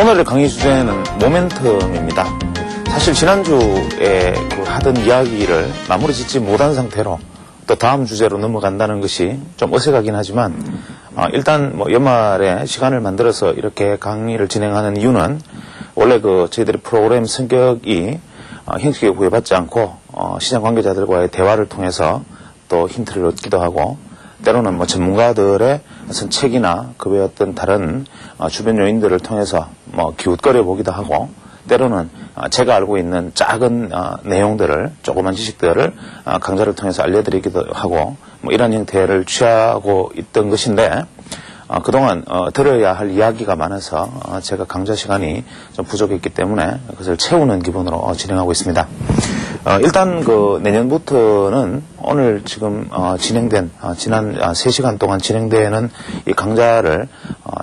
오늘의 강의 주제는 모멘텀입니다. 사실 지난주에 하던 이야기를 마무리 짓지 못한 상태로 또 다음 주제로 넘어간다는 것이 좀 어색하긴 하지만 일단 연말에 시간을 만들어서 이렇게 강의를 진행하는 이유는 원래 저희들의 프로그램 성격이 형식에 구애받지 않고 시장 관계자들과의 대화를 통해서 또 힌트를 얻기도 하고 때로는 전문가들의 어떤 책이나 그 외 어떤 다른 주변 요인들을 통해서 기웃거려 보기도 하고 때로는 제가 알고 있는 작은 내용들을 조그만 지식들을 강좌를 통해서 알려드리기도 하고 이런 형태를 취하고 있던 것인데 그동안 들어야 할 이야기가 많아서 제가 강좌 시간이 좀 부족했기 때문에 그것을 채우는 기분으로 진행하고 있습니다. 일단 내년부터는 오늘 지금 진행된 지난 3시간 동안 진행되는 이 강좌를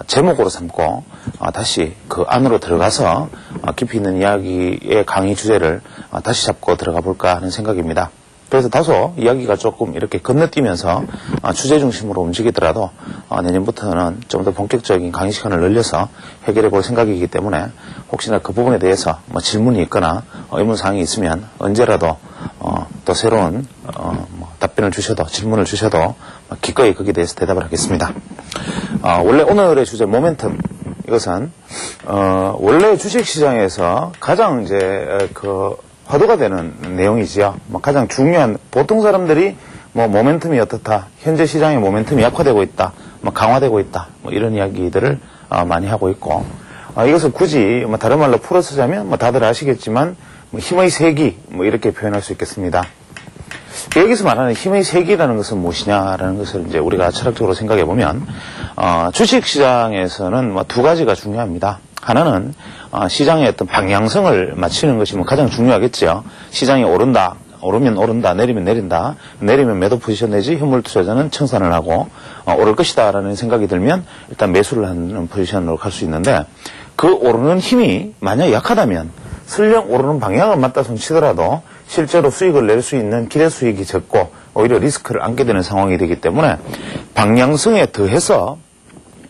제목으로 삼고 다시 그 안으로 들어가서 깊이 있는 이야기의 강의 주제를 다시 잡고 들어가 볼까 하는 생각입니다. 그래서 다소 이야기가 조금 이렇게 건너뛰면서 주제 중심으로 움직이더라도 내년부터는 좀 더 본격적인 강의 시간을 늘려서 해결해 볼 생각이기 때문에 혹시나 그 부분에 대해서 질문이 있거나 의문사항이 있으면 언제라도 또 새로운 답변을 주셔도 질문을 주셔도 기꺼이 거기에 대해서 대답을 하겠습니다. 원래 오늘의 주제 모멘텀 이것은 원래 주식시장에서 가장 이제 화두가 되는 내용이지요. 가장 중요한 보통 사람들이 모멘텀이 어떻다, 현재 시장의 모멘텀이 약화되고 있다, 강화되고 있다, 이런 이야기들을 많이 하고 있고 이것을 굳이 다른 말로 풀어 쓰자면 다들 아시겠지만 힘의 세기 이렇게 표현할 수 있겠습니다. 여기서 말하는 힘의 세기라는 것은 무엇이냐라는 것을 이제 우리가 철학적으로 생각해 보면 주식시장에서는 두 가지가 중요합니다. 하나는 시장의 어떤 방향성을 맞추는 것이 가장 중요하겠죠. 시장이 오르면 오른다, 내리면 내린다. 내리면 매도 포지션 내지 현물 투자자는 청산을 하고 오를 것이다 라는 생각이 들면 일단 매수를 하는 포지션으로 갈 수 있는데 그 오르는 힘이 만약 약하다면 설령 오르는 방향을 맞다 손치더라도 실제로 수익을 낼 수 있는 기대 수익이 적고 오히려 리스크를 안게 되는 상황이 되기 때문에 방향성에 더해서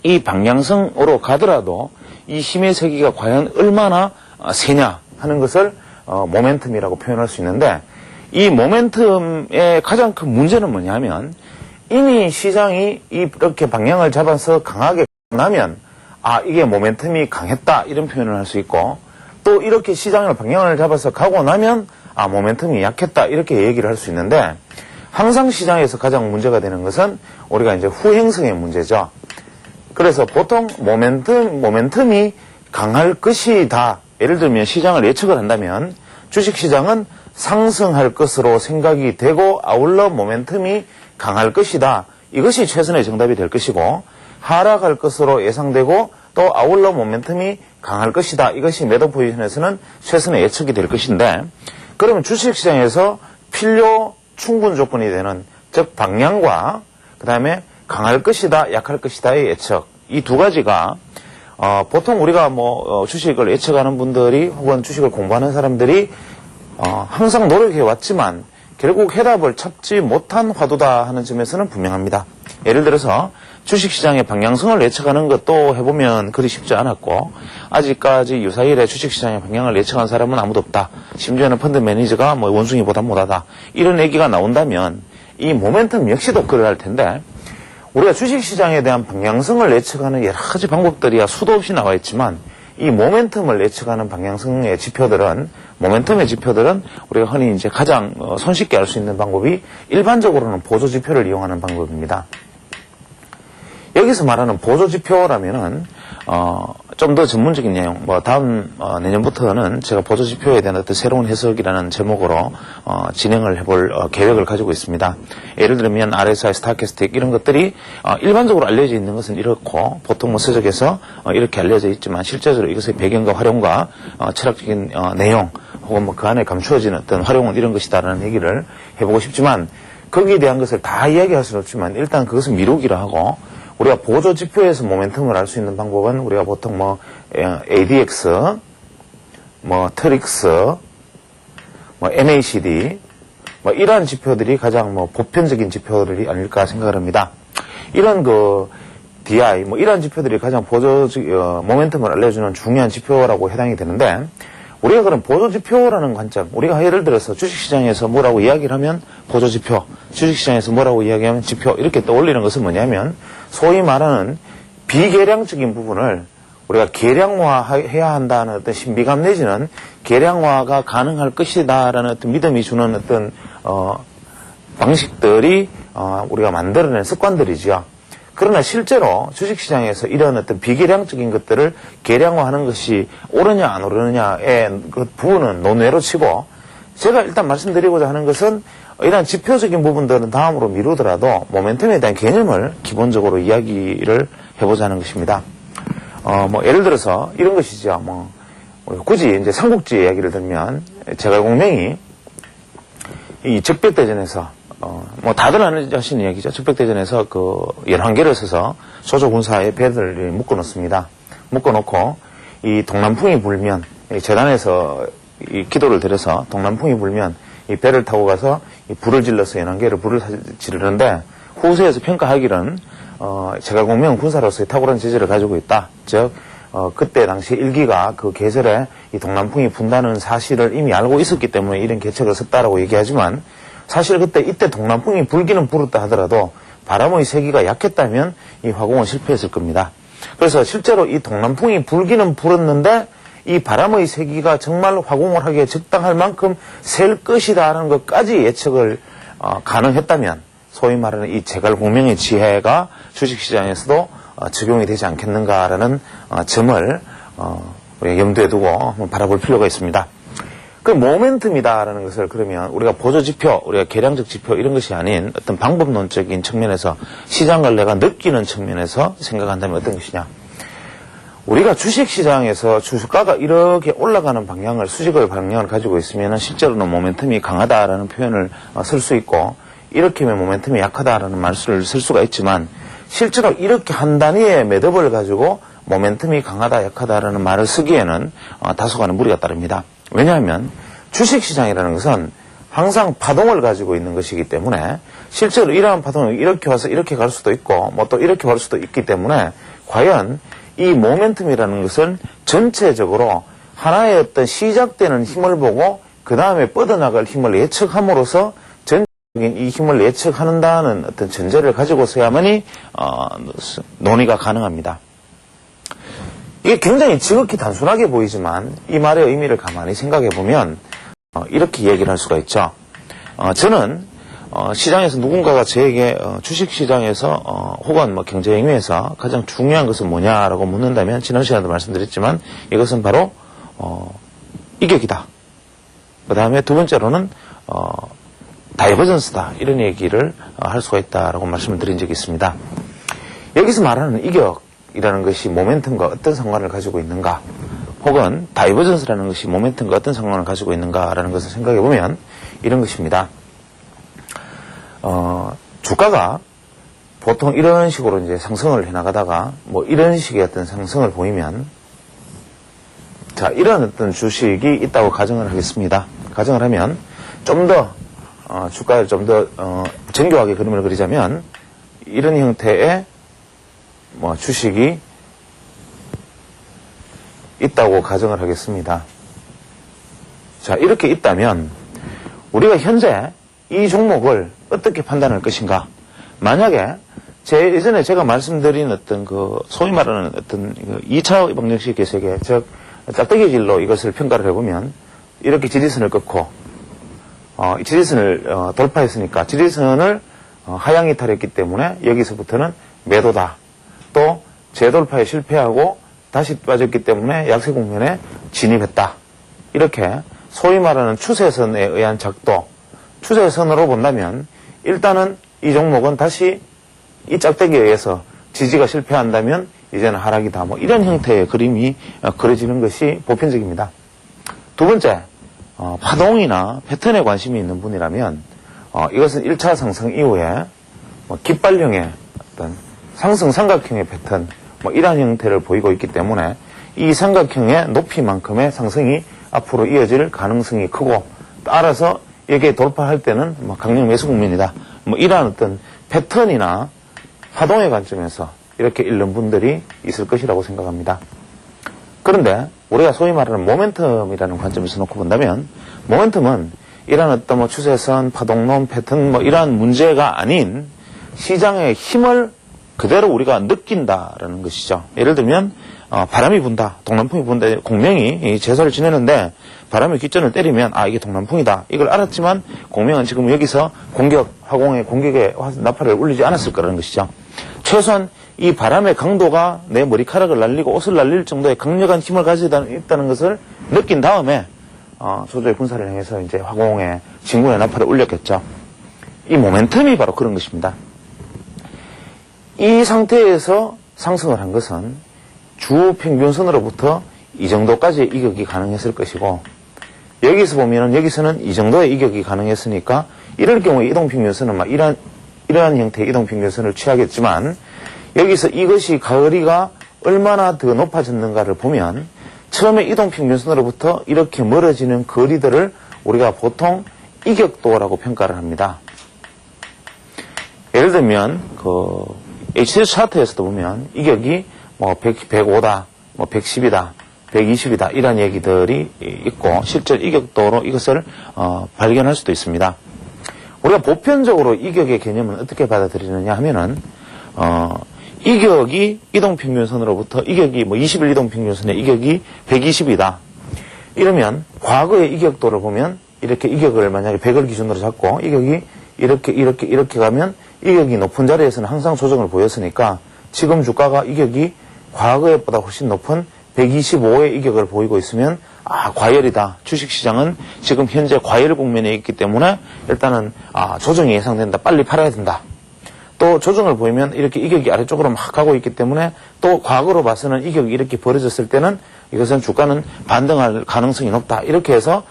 이 방향성으로 가더라도 이 힘의 세기가 과연 얼마나 세냐 하는 것을 모멘텀이라고 표현할 수 있는데 이 모멘텀의 가장 큰 문제는 뭐냐면 이미 시장이 이렇게 방향을 잡아서 강하게 나면 이게 모멘텀이 강했다 이런 표현을 할 수 있고 또 이렇게 시장을 방향을 잡아서 가고 나면 모멘텀이 약했다 이렇게 얘기를 할 수 있는데 항상 시장에서 가장 문제가 되는 것은 우리가 이제 후행성의 문제죠. 그래서 보통 모멘텀이 강할 것이다. 예를 들면 시장을 예측을 한다면 주식시장은 상승할 것으로 생각이 되고 아울러 모멘텀이 강할 것이다. 이것이 최선의 정답이 될 것이고 하락할 것으로 예상되고 또 아울러 모멘텀이 강할 것이다. 이것이 매도 포지션에서는 최선의 예측이 될 것인데 그러면 주식시장에서 필요 충분 조건이 되는 즉 방향과 그 다음에 강할 것이다, 약할 것이다의 예측. 이 두 가지가, 보통 우리가 주식을 예측하는 분들이 혹은 주식을 공부하는 사람들이, 항상 노력해 왔지만 결국 해답을 찾지 못한 화두다 하는 점에서는 분명합니다. 예를 들어서 주식시장의 방향성을 예측하는 것도 해보면 그리 쉽지 않았고, 아직까지 유사일에 주식시장의 방향을 예측한 사람은 아무도 없다. 심지어는 펀드 매니저가 원숭이보다 못하다. 이런 얘기가 나온다면 이 모멘텀 역시도 그러할 텐데, 우리가 주식시장에 대한 방향성을 예측하는 여러 가지 방법들이 수도 없이 나와 있지만 이 모멘텀을 예측하는 방향성의 지표들은 모멘텀의 지표들은 우리가 흔히 이제 가장 손쉽게 알 수 있는 방법이 일반적으로는 보조지표를 이용하는 방법입니다. 여기서 말하는 보조지표라면은 좀 더 전문적인 내용, 다음 내년부터는 제가 보조지표에 대한 어떤 새로운 해석이라는 제목으로 진행을 해볼 계획을 가지고 있습니다. 예를 들면 RSI, 스타캐스틱 이런 것들이 일반적으로 알려져 있는 것은 이렇고 보통 서적에서 이렇게 알려져 있지만 실제적으로 이것의 배경과 활용과 철학적인 내용 혹은 그 안에 감추어진 어떤 활용은 이런 것이다라는 얘기를 해보고 싶지만 거기에 대한 것을 다 이야기할 수는 없지만 일단 그것은 미루기로 하고 우리가 보조지표에서 모멘텀을 알 수 있는 방법은 우리가 보통 ADX, 트릭스, MACD, 이러한 지표들이 가장 보편적인 지표들이 아닐까 생각을 합니다. 이런 DI, 뭐 이러한 지표들이 가장 보조 모멘텀을 알려주는 중요한 지표라고 해당이 되는데, 우리가 그럼 보조 지표라는 관점, 우리가 예를 들어서 주식시장에서 뭐라고 이야기를 하면 보조 지표, 주식시장에서 뭐라고 이야기하면 지표, 이렇게 떠올리는 것은 뭐냐면, 소위 말하는 비계량적인 부분을 우리가 계량화해야 한다는 어떤 신비감 내지는 계량화가 가능할 것이다라는 어떤 믿음이 주는 어떤 방식들이 우리가 만들어낸 습관들이지요. 그러나 실제로 주식시장에서 이런 어떤 비계량적인 것들을 계량화하는 것이 옳으냐 안 옳으냐의 그 부분은 논외로 치고, 제가 일단 말씀드리고자 하는 것은 이러한 지표적인 부분들은 다음으로 미루더라도 모멘텀에 대한 개념을 기본적으로 이야기를 해보자는 것입니다. 뭐 예를 들어서 이런 것이죠. 뭐 굳이 이제 삼국지 이야기를 들면 제갈공명이 이 적벽대전에서 뭐 다들 아시는 이야기죠. 적벽대전에서 그 11개를 써서 조조군사의 배들을 묶어놓습니다. 묶어놓고 이 동남풍이 불면, 재단에서 이 기도를 드려서 동남풍이 불면 이 배를 타고 가서 이 불을 질러서 11개를 불을 지르는데, 후세에서 평가하기는 제갈공명은 군사로서의 탁월한 재질을 가지고 있다. 즉 그때 당시 일기가 그 계절에 이 동남풍이 분다는 사실을 이미 알고 있었기 때문에 이런 계책을 썼다라고 얘기하지만, 사실 이때 동남풍이 불기는 불었다 하더라도 바람의 세기가 약했다면 이 화공은 실패했을 겁니다. 그래서 실제로 이 동남풍이 불기는 불었는데 이 바람의 세기가 정말로 화공을 하기에 적당할 만큼 셀 것이다라는 것까지 예측을 가능했다면, 소위 말하는 이 제갈공명의 지혜가 주식시장에서도 적용이 되지 않겠는가라는 점을 우리가 염두에 두고 한번 바라볼 필요가 있습니다. 그 모멘텀이다라는 것을 그러면 우리가 보조지표, 우리가 계량적 지표 이런 것이 아닌 어떤 방법론적인 측면에서 시장을 내가 느끼는 측면에서 생각한다면 어떤 것이냐. 우리가 주식시장에서 주가가 이렇게 올라가는 방향을, 수직의 방향을 가지고 있으면 실제로는 모멘텀이 강하다라는 표현을 쓸 수 있고, 이렇게 하면 모멘텀이 약하다라는 말을 쓸 수가 있지만, 실제로 이렇게 한 단위의 매듭을 가지고 모멘텀이 강하다 약하다라는 말을 쓰기에는 다소간의 무리가 따릅니다. 왜냐하면 주식시장이라는 것은 항상 파동을 가지고 있는 것이기 때문에, 실제로 이러한 파동이 이렇게 와서 이렇게 갈 수도 있고 뭐 또 이렇게 갈 수도 있기 때문에, 과연 이 모멘텀이라는 것은 전체적으로 하나의 어떤 시작되는 힘을 보고 그 다음에 뻗어나갈 힘을 예측함으로써 전체적인 이 힘을 예측한다는 어떤 전제를 가지고서야만이 논의가 가능합니다. 이게 굉장히 지극히 단순하게 보이지만 이 말의 의미를 가만히 생각해 보면 이렇게 얘기를 할 수가 있죠. 저는 시장에서 누군가가 저에게 주식시장에서 혹은 뭐 경제행위에서 가장 중요한 것은 뭐냐라고 묻는다면, 지난 시간에도 말씀드렸지만 이것은 바로 이격이다. 그 다음에 두 번째로는 다이버전스다, 이런 얘기를 할 수가 있다라고 말씀을 드린 적이 있습니다. 여기서 말하는 이격이라는 것이 모멘텀과 어떤 상관을 가지고 있는가, 혹은 다이버전스라는 것이 모멘텀과 어떤 상관을 가지고 있는가라는 것을 생각해 보면 이런 것입니다. 주가가 보통 이런 식으로 이제 상승을 해나가다가 뭐 이런 식의 어떤 상승을 보이면, 자, 이런 어떤 주식이 있다고 가정을 하겠습니다. 가정을 하면 좀 더 주가를 좀 더 정교하게 그림을 그리자면 이런 형태의 뭐 주식이 있다고 가정을 하겠습니다. 자, 이렇게 있다면 우리가 현재 이 종목을 어떻게 판단할 것인가? 만약에 예전에 제가 말씀드린 어떤 그 소위 말하는 어떤 2차 방정식 계획에, 즉 짝대기질로 이것을 평가를 해보면 이렇게 지지선을 끊고 지지선을 돌파했으니까 지지선을 하향 이탈했기 때문에 여기서부터는 매도다. 또 재돌파에 실패하고 다시 빠졌기 때문에 약세 국면에 진입했다. 이렇게 소위 말하는 추세선에 의한 작도, 추세선으로 본다면 일단은 이 종목은 다시 이 짝대기에 의해서 지지가 실패한다면 이제는 하락이다. 뭐 이런 형태의 그림이 그려지는 것이 보편적입니다. 두 번째, 파동이나 패턴에 관심이 있는 분이라면 이것은 1차 상승 이후에 깃발형의 어떤 상승 삼각형의 패턴, 뭐 이러한 형태를 보이고 있기 때문에 이 삼각형의 높이만큼의 상승이 앞으로 이어질 가능성이 크고, 따라서 여기에 돌파할 때는 강력 매수 국면이다. 뭐 이러한 어떤 패턴이나 파동의 관점에서 이렇게 읽는 분들이 있을 것이라고 생각합니다. 그런데 우리가 소위 말하는 모멘텀이라는 관점에서 놓고 본다면 모멘텀은 이런 어떤 뭐 추세선, 파동론, 패턴 뭐 이러한 문제가 아닌 시장의 힘을 그대로 우리가 느낀다라는 것이죠. 예를 들면 바람이 분다, 동남풍이 분다, 공명이 제사를 지내는데 바람이 귓전을 때리면 이게 동남풍이다. 이걸 알았지만 공명은 지금 여기서 화공의 공격에 나팔을 울리지 않았을 거라는 것이죠. 최소한 이 바람의 강도가 내 머리카락을 날리고 옷을 날릴 정도의 강력한 힘을 가지고 있다는 것을 느낀 다음에 조조의 분사를 행해서 이제 화공의 진군의 나팔을 울렸겠죠. 이 모멘텀이 바로 그런 것입니다. 이 상태에서 상승을 한 것은 주 평균선으로부터 이 정도까지의 이격이 가능했을 것이고, 여기서 보면은 여기서는 이 정도의 이격이 가능했으니까 이럴 경우에 이동평균선은 막 이러한 형태의 이동평균선을 취하겠지만, 여기서 이것이 거리가 얼마나 더 높아졌는가를 보면 처음에 이동평균선으로부터 이렇게 멀어지는 거리들을 우리가 보통 이격도라고 평가를 합니다. 예를 들면 HTS 차트에서도 보면 이격이 뭐 105다, 뭐 110이다, 120이다 이런 얘기들이 있고 실제 이격도로 이것을 발견할 수도 있습니다. 우리가 보편적으로 이격의 개념은 어떻게 받아들이느냐 하면은 이격이 이동평균선으로부터 이격이 뭐 20일 이동평균선의 이격이 120이다. 이러면 과거의 이격도를 보면 이렇게 이격을 만약에 100을 기준으로 잡고 이격이 이렇게 가면 이격이 높은 자리에서는 항상 조정을 보였으니까 지금 주가가 이격이 과거에보다 훨씬 높은 125의 이격을 보이고 있으면 과열이다. 주식시장은 지금 현재 과열 국면에 있기 때문에 일단은 조정이 예상된다. 빨리 팔아야 된다. 또 조정을 보이면 이렇게 이격이 아래쪽으로 막 가고 있기 때문에 또 과거로 봐서는 이격이 이렇게 벌어졌을 때는 이것은 주가는 반등할 가능성이 높다. 이렇게 해서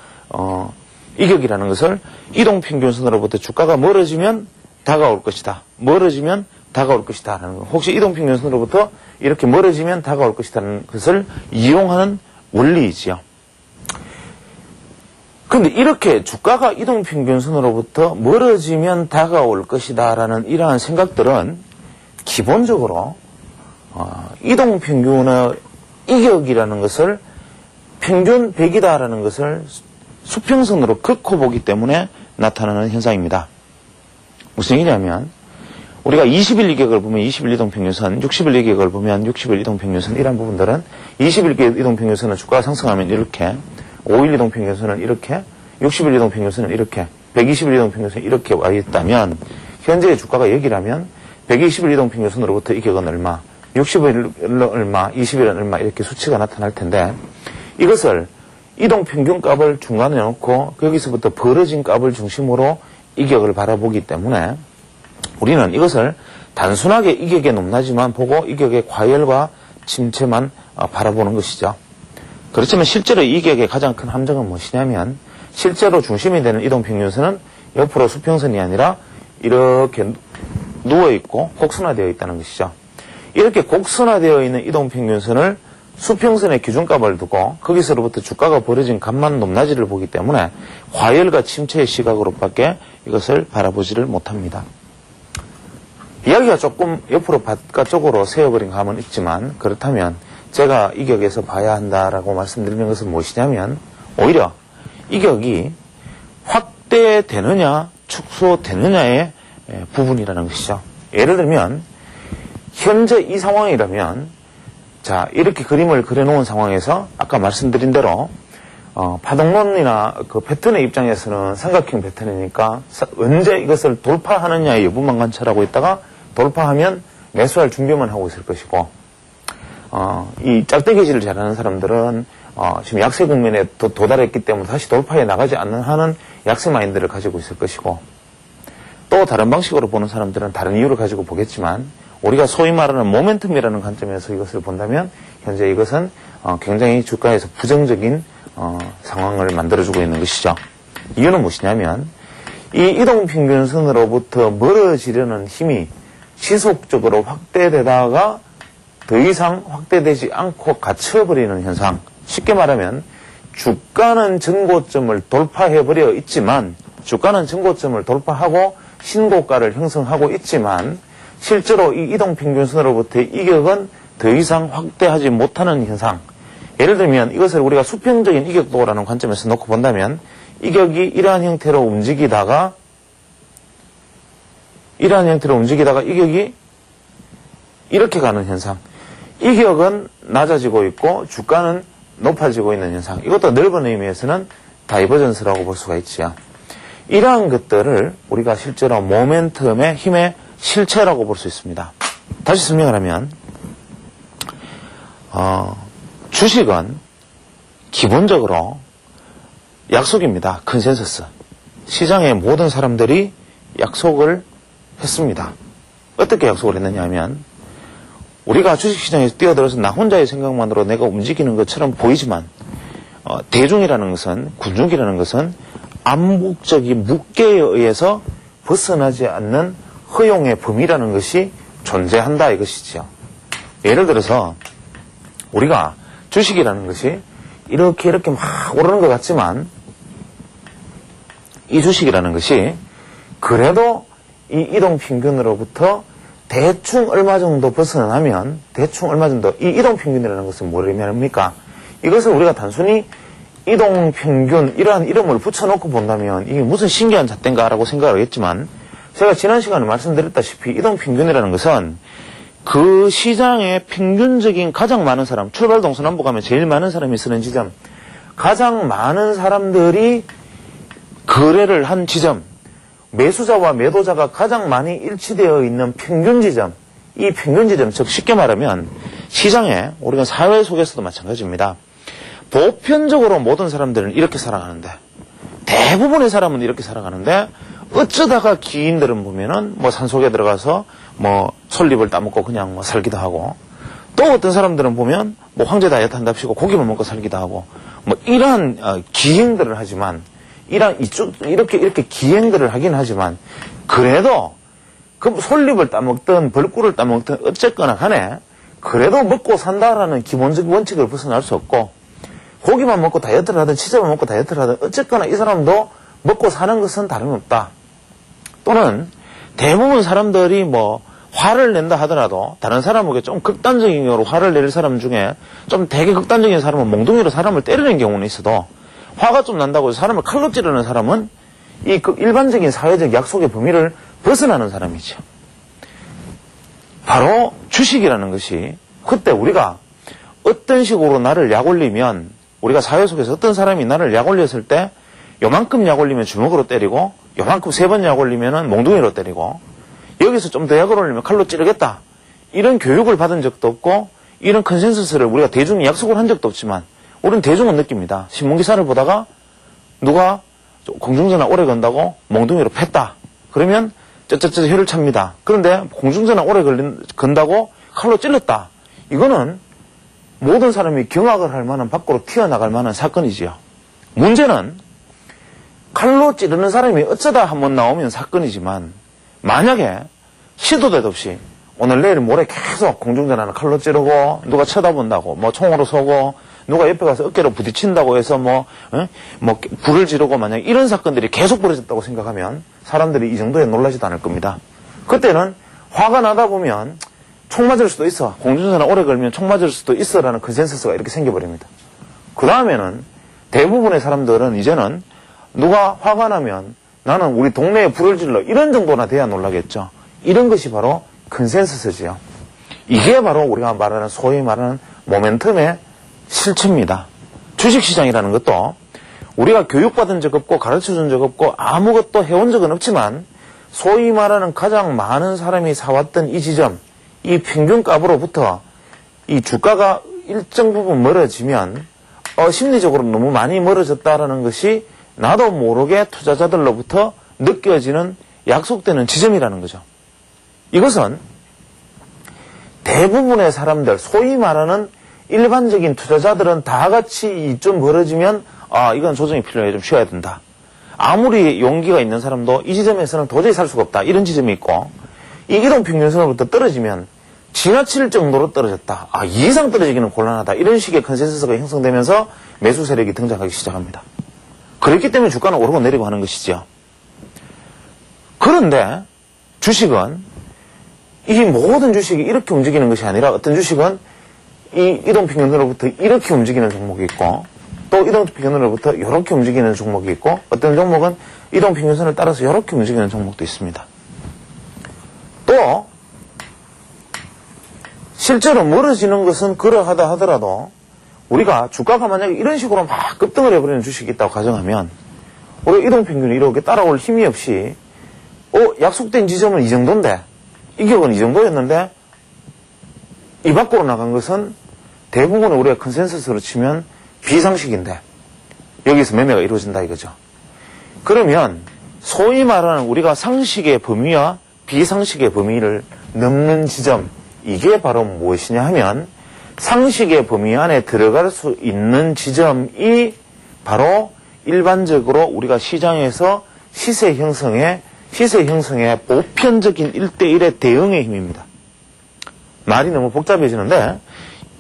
이격이라는 것을 이동평균선으로부터 주가가 멀어지면 다가올 것이다. 멀어지면 다가올 것이다. 라는 거. 혹시 이동평균선으로부터 이렇게 멀어지면 다가올 것이라는 것을 이용하는 원리이지요. 그런데 이렇게 주가가 이동평균선으로부터 멀어지면 다가올 것이다 라는 이러한 생각들은 기본적으로 이동평균의 이격이라는 것을 평균 100이다 라는 것을 수평선으로 긋고 보기 때문에 나타나는 현상입니다. 무슨 얘기냐면 우리가 20일 이격을 보면 20일 이동평균선, 60일 이격을 보면 60일 이동평균선 이런 부분들은 20일 이동평균선은 주가가 상승하면 이렇게, 5일 이동평균선은 이렇게, 60일 이동평균선은 이렇게, 120일 이동평균선은 이렇게 와 있다면 현재의 주가가 여기라면 120일 이동평균선으로부터 이격은 얼마, 60일은 얼마, 20일은 얼마 이렇게 수치가 나타날 텐데 이것을 이동평균 값을 중간에 놓고 거기서부터 벌어진 값을 중심으로 이격을 바라보기 때문에 우리는 이것을 단순하게 이격의 높낮이만 보고 이격의 과열과 침체만 바라보는 것이죠. 그렇지만 실제로 이격의 가장 큰 함정은 무엇이냐면 실제로 중심이 되는 이동평균선은 옆으로 수평선이 아니라 이렇게 누워있고 곡선화되어 있다는 것이죠. 이렇게 곡선화되어 있는 이동평균선을 수평선의 기준값을 두고 거기서로부터 주가가 벌어진 값만 높낮이를 보기 때문에 과열과 침체의 시각으로밖에 이것을 바라보지를 못합니다. 이야기가 조금 옆으로 바깥쪽으로 세어버린 감은 있지만 그렇다면 제가 이격에서 봐야 한다라고 말씀드리는 것은 무엇이냐면 오히려 이격이 확대되느냐 축소되느냐의 부분이라는 것이죠. 예를 들면 현재 이 상황이라면 자 이렇게 그림을 그려놓은 상황에서 아까 말씀드린 대로 파동론이나 그 패턴의 입장에서는 삼각형 패턴이니까 언제 이것을 돌파하느냐의 여부만 관찰하고 있다가 돌파하면 매수할 준비만 하고 있을 것이고 이 짝대기질을 잘하는 사람들은 지금 약세 국면에 도달했기 때문에 다시 돌파해 나가지 않는 하는 약세 마인드를 가지고 있을 것이고 또 다른 방식으로 보는 사람들은 다른 이유를 가지고 보겠지만 우리가 소위 말하는 모멘텀이라는 관점에서 이것을 본다면 현재 이것은 굉장히 주가에서 부정적인 상황을 만들어주고 있는 것이죠. 이유는 무엇이냐면 이 이동평균선으로부터 멀어지려는 힘이 지속적으로 확대되다가 더 이상 확대되지 않고 갇혀버리는 현상. 쉽게 말하면 주가는 전고점을 돌파해버려 있지만 주가는 전고점을 돌파하고 신고가를 형성하고 있지만 실제로 이 이동평균선으로부터의 이격은 더 이상 확대하지 못하는 현상. 예를 들면 이것을 우리가 수평적인 이격도라는 관점에서 놓고 본다면 이격이 이러한 형태로 움직이다가 이격이 이렇게 가는 현상. 이격은 낮아지고 있고 주가는 높아지고 있는 현상. 이것도 넓은 의미에서는 다이버전스라고 볼 수가 있지요. 이러한 것들을 우리가 실제로 모멘텀의 힘의 실체라고 볼 수 있습니다. 다시 설명을 하면 주식은 기본적으로 약속입니다. 컨센서스. 시장의 모든 사람들이 약속을 했습니다. 어떻게 약속을 했느냐 하면 우리가 주식시장에서 뛰어들어서 나 혼자의 생각만으로 내가 움직이는 것처럼 보이지만 대중이라는 것은, 군중이라는 것은 암묵적인 묵계에 의해서 벗어나지 않는 허용의 범위라는 것이 존재한다 이것이지요. 예를 들어서 우리가 주식이라는 것이 이렇게 막 오르는 것 같지만 이 주식이라는 것이 그래도 이 이동평균으로부터 대충 얼마 정도 벗어나면 이 이동평균이라는 것은 뭘 의미합니까? 이것을 우리가 단순히 이동평균 이러한 이름을 붙여놓고 본다면 이게 무슨 신기한 잣대인가라고 생각을 하겠지만 제가 지난 시간에 말씀드렸다시피 이동평균이라는 것은 그 시장의 평균적인 가장 많은 사람, 출발 동서남북 가면 제일 많은 사람이 쓰는 지점, 가장 많은 사람들이 거래를 한 지점, 매수자와 매도자가 가장 많이 일치되어 있는 평균 지점, 이 평균 지점, 즉 쉽게 말하면 시장에 우리가 사회 속에서도 마찬가지입니다. 보편적으로 모든 사람들은 이렇게 살아가는데 대부분의 사람은 이렇게 살아가는데 어쩌다가 기인들은 보면은 뭐 산속에 들어가서 뭐 솔잎을 따먹고 그냥 뭐 살기도 하고 또 어떤 사람들은 보면 뭐 황제 다이어트 한답시고 고기만 먹고 살기도 하고 뭐 이러한 기행들을 하지만 이렇게 기행들을 하긴 하지만 그래도 그 솔잎을 따먹든 벌꿀을 따먹든 어쨌거나 간에 그래도 먹고 산다라는 기본적 원칙을 벗어날 수 없고 고기만 먹고 다이어트를 하든 치즈만 먹고 다이어트를 하든 어쨌거나 이 사람도 먹고 사는 것은 다름없다. 또는 대부분 사람들이 뭐 화를 낸다 하더라도 다른 사람에게 좀 극단적인 경우로 화를 낼 사람 중에 좀 되게 극단적인 사람은 몽둥이로 사람을 때리는 경우는 있어도 화가 좀 난다고 해서 사람을 칼로 찌르는 사람은 이 일반적인 사회적 약속의 범위를 벗어나는 사람이죠. 바로 주식이라는 것이 그때 우리가 어떤 식으로 나를 약올리면 우리가 사회 속에서 어떤 사람이 나를 약올렸을 때 요만큼 약올리면 주먹으로 때리고 요만큼 3번 약올리면 몽둥이로 때리고 여기서 좀 더 약을 올리면 칼로 찌르겠다. 이런 교육을 받은 적도 없고 이런 컨센서스를 우리가 대중이 약속을 한 적도 없지만 우리는 대중은 느낍니다. 신문기사를 보다가 누가 공중전화 오래 건다고 몽둥이로 팼다. 그러면 쩌쩌쩌 혀를 찹니다. 그런데 공중전화 오래 건다고 칼로 찔렀다. 이거는 모든 사람이 경악을 할 만한 밖으로 튀어나갈 만한 사건이지요. 문제는 칼로 찌르는 사람이 어쩌다 한번 나오면 사건이지만 만약에 시도 때도 없이 오늘 내일 모레 계속 공중전화를 칼로 찌르고 누가 쳐다본다고 뭐 총으로 쏘고 누가 옆에 가서 어깨로 부딪힌다고 해서 뭐 불을 지르고 만약 이런 사건들이 계속 벌어졌다고 생각하면 사람들이 이 정도에 놀라지도 않을 겁니다. 그때는 화가 나다 보면 총 맞을 수도 있어. 공중전화 오래 걸면 총 맞을 수도 있어라는 컨센서스가 이렇게 생겨버립니다. 그 다음에는 대부분의 사람들은 이제는 누가 화가 나면 나는 우리 동네에 불을 질러 이런 정도나 돼야 놀라겠죠. 이런 것이 바로 컨센서스지요. 이게 바로 우리가 말하는 소위 말하는 모멘텀의 실체입니다. 주식시장이라는 것도 우리가 교육받은 적 없고 가르쳐준 적 없고 아무것도 해온 적은 없지만 소위 말하는 가장 많은 사람이 사왔던 이 지점, 이 평균값으로부터 이 주가가 일정 부분 멀어지면 심리적으로 너무 많이 멀어졌다라는 것이 나도 모르게 투자자들로부터 느껴지는 약속되는 지점이라는 거죠. 이것은 대부분의 사람들, 소위 말하는 일반적인 투자자들은 다 같이 이쯤 벌어지면 이건 조정이 필요해, 좀 쉬어야 된다. 아무리 용기가 있는 사람도 이 지점에서는 도저히 살 수가 없다. 이런 지점이 있고 이 이동평균선으로부터 떨어지면 지나칠 정도로 떨어졌다. 이 이상 떨어지기는 곤란하다. 이런 식의 컨센서스가 형성되면서 매수 세력이 등장하기 시작합니다. 그렇기 때문에 주가는 오르고 내리고 하는 것이죠. 그런데 주식은 이 모든 주식이 이렇게 움직이는 것이 아니라 어떤 주식은 이 이동평균으로부터 이렇게 움직이는 종목이 있고 또 이동평균으로부터 이렇게 움직이는 종목이 있고 어떤 종목은 이동평균선을 따라서 이렇게 움직이는 종목도 있습니다. 또 실제로 멀어지는 것은 그러하다 하더라도 우리가 주가가 만약에 이런 식으로 막 급등을 해버리는 주식이 있다고 가정하면 우리 이동평균이 이렇게 따라올 힘이 없이 약속된 지점은 이 정도인데 이 격은 이 정도였는데 이 밖으로 나간 것은 대부분의 우리가 컨센서스로 치면 비상식인데 여기서 매매가 이루어진다 이거죠. 그러면 소위 말하는 우리가 상식의 범위와 비상식의 범위를 넘는 지점, 이게 바로 무엇이냐 하면 상식의 범위 안에 들어갈 수 있는 지점이 바로 일반적으로 우리가 시장에서 시세 형성의 보편적인 1대1의 대응의 힘입니다. 말이 너무 복잡해지는데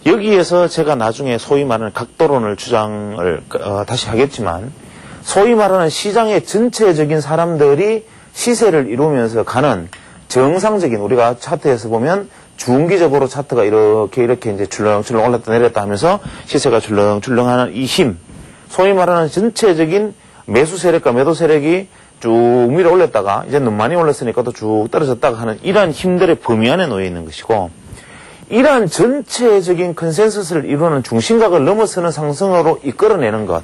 여기에서 제가 나중에 소위 말하는 각도론을 주장을 다시 하겠지만 소위 말하는 시장의 전체적인 사람들이 시세를 이루면서 가는 정상적인 우리가 차트에서 보면 중기적으로 차트가 이렇게 이제 출렁출렁 올랐다 내렸다 하면서 시세가 출렁출렁하는 이 힘, 소위 말하는 전체적인 매수 세력과 매도 세력이 쭉 위로 올렸다가 이제 너무 많이 올랐으니까 또 쭉 떨어졌다가 하는 이러한 힘들의 범위 안에 놓여 있는 것이고 이러한 전체적인 컨센서스를 이루는 중심각을 넘어서는 상승으로 이끌어내는 것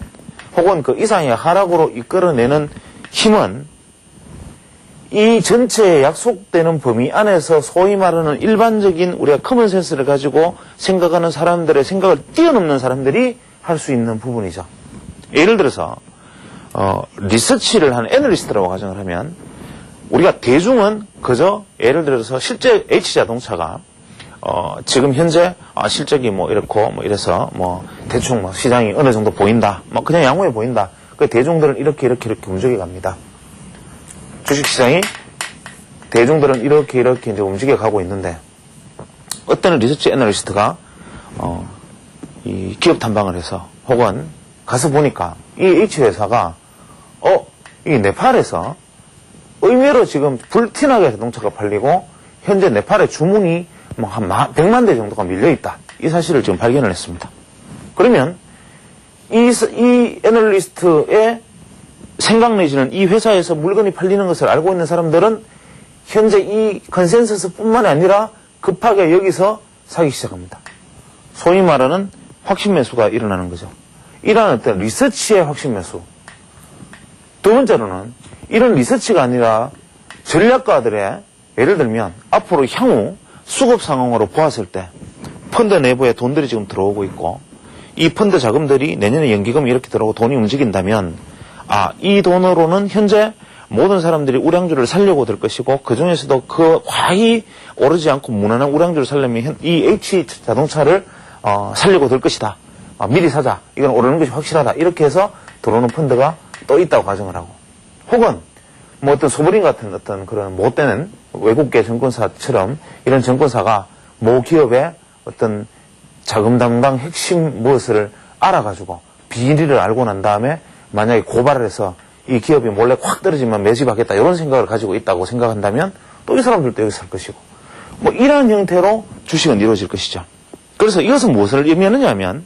혹은 그 이상의 하락으로 이끌어내는 힘은 이 전체에 약속되는 범위 안에서 소위 말하는 일반적인 우리가 커먼센스를 가지고 생각하는 사람들의 생각을 뛰어넘는 사람들이 할 수 있는 부분이죠. 예를 들어서 리서치를 하는 애널리스트라고 가정을 하면 우리가 대중은 그저 예를 들어서 실제 H자동차가 지금 현재 실적이 뭐 이렇고 뭐 이래서 뭐 대충 뭐 시장이 어느 정도 보인다. 뭐 그냥 양호해 보인다. 그 대중들은 이렇게 움직여 갑니다. 주식시장이 대중들은 이렇게 이제 움직여 가고 있는데 어떤 리서치 애널리스트가 이 기업 탐방을 해서 혹은 가서 보니까 이 H회사가 이 네팔에서 의외로 지금 불티나게 자동차가 팔리고 현재 네팔에 주문이 뭐 한 100만 대 정도가 밀려있다. 이 사실을 지금 발견을 했습니다. 그러면 이 애널리스트의 생각 내지는 이 회사에서 물건이 팔리는 것을 알고 있는 사람들은 현재 이 컨센서스뿐만 아니라 급하게 여기서 사기 시작합니다. 소위 말하는 확신 매수가 일어나는 거죠. 이러한 어떤 리서치의 확신 매수. 두 번째로는 이런 리서치가 아니라 전략가들의 예를 들면 앞으로 향후 수급 상황으로 보았을 때 펀드 내부에 돈들이 지금 들어오고 있고 이 펀드 자금들이 내년에 연기금이 이렇게 들어오고 돈이 움직인다면 이 돈으로는 현재 모든 사람들이 우량주를 살려고 들 것이고 그 중에서도 그 과히 오르지 않고 무난한 우량주를 살려면 이 H자동차를 살려고 들 것이다. 미리 사자. 이건 오르는 것이 확실하다. 이렇게 해서 들어오는 펀드가 또 있다고 가정을 하고 혹은 뭐 어떤 소버린 같은 어떤 그런 못되는 외국계 증권사처럼 이런 증권사가 모 기업의 어떤 자금 담당 핵심 무엇을 알아가지고 비리를 알고 난 다음에 만약에 고발을 해서 이 기업이 몰래 확 떨어지면 매집하겠다 이런 생각을 가지고 있다고 생각한다면 또 이 사람들도 여기서 살 것이고 뭐 이러한 형태로 주식은 이루어질 것이죠. 그래서 이것은 무엇을 의미하느냐 하면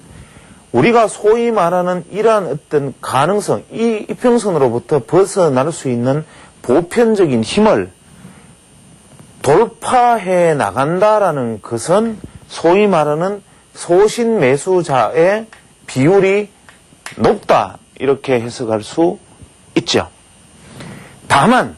우리가 소위 말하는 이러한 어떤 가능성, 이 이평선으로부터 벗어날 수 있는 보편적인 힘을 돌파해 나간다라는 것은 소위 말하는 소신 매수자의 비율이 높다 이렇게 해석할 수 있죠. 다만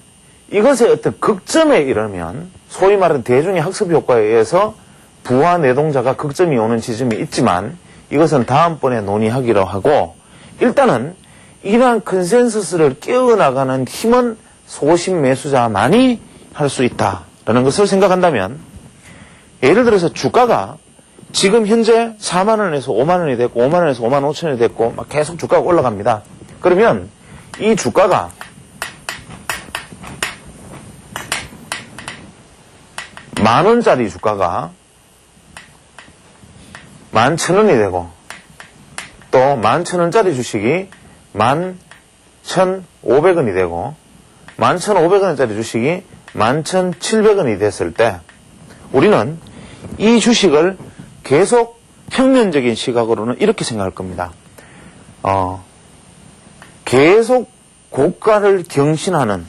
이것의 어떤 극점에 이르면 소위 말하는 대중의 학습 효과에 의해서 부하 내동자가 극점이 오는 지점이 있지만 이것은 다음번에 논의하기로 하고 일단은 이러한 컨센서스를 깨어나가는 힘은 소신 매수자만이 할 수 있다라는 것을 생각한다면 예를 들어서 주가가 지금 현재 4만 원에서 5만 원이 됐고 5만 원에서 5만 5천 원이 됐고 막 계속 주가가 올라갑니다. 그러면 이 주가가 만 원짜리 주가가 11,000원이 되고 또 11,000원짜리 주식이 11,500원이 되고 11,500원짜리 주식이 11,700원이 됐을 때 우리는 이 주식을 계속 평면적인 시각으로는 이렇게 생각할 겁니다. 계속 고가를 경신하는